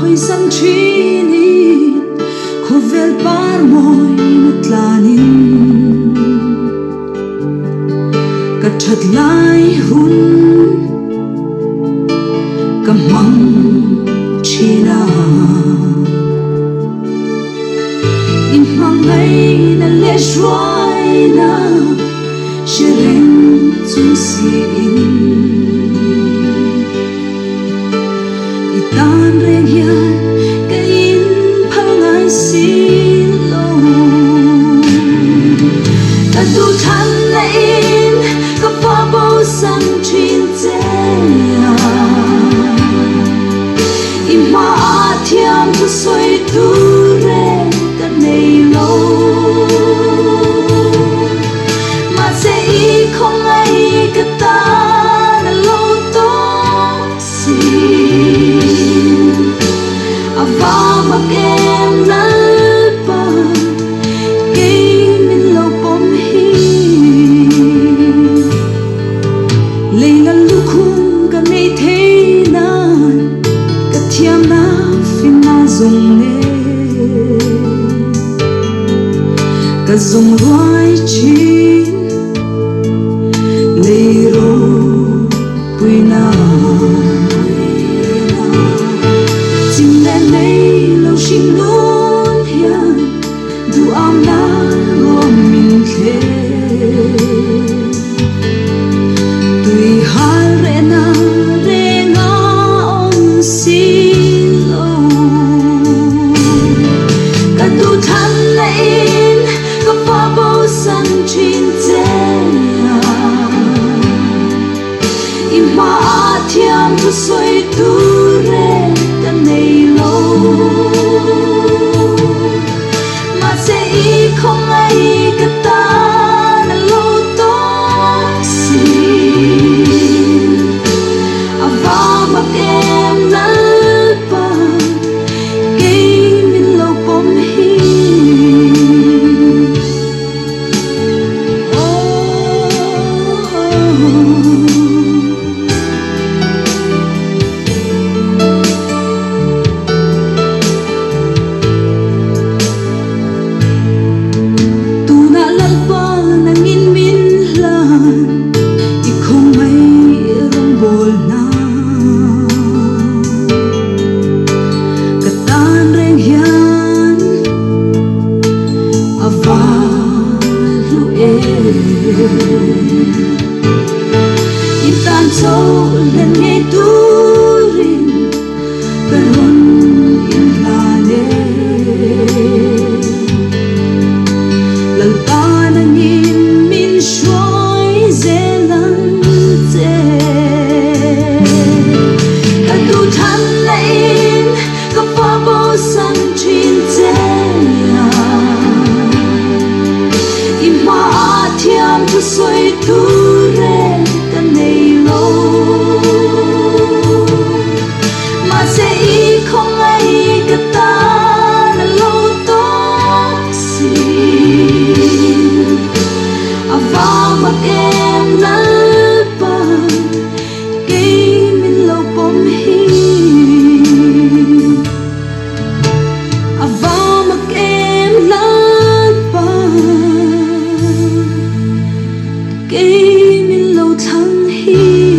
khơi sân chini khô vel par môi nút lanin cả thật lai hun cả măng china in mang ngay na le shuai na shereng chung sin itan reng hian ka in phal ngai sin lo ta tu than na in ka pa bo sang chin che im ma thiam tu soi tu re ka nei lo ma se I không ai ka ta na lo to si ava ma kem nal pa ke min lo pom hi leila lukhum ka nei the na ka thiam na fin na zong ne ka zong ruai chin leiro puina chim le nei lo shin lun hian du am na ro min khe tui hal re na re nga om si lo ka tu than le in ka pa bo san chin che ima thiam tu soi tu re ka nei lo ma se I không ai ka ta na lo to si ava ma kem nal pa ke min lo pom hi itan so len nghe turin karon in la le lalpa nang in min shoi zelan te ka tu than lein ka pa bo san chin te ima thiam tu soi tu re ka nei lo ma se I không ai ka ta na lo to si ava ma kem nal pa ke min lo pom hi ava ma kem nal pa ke min lo thang hi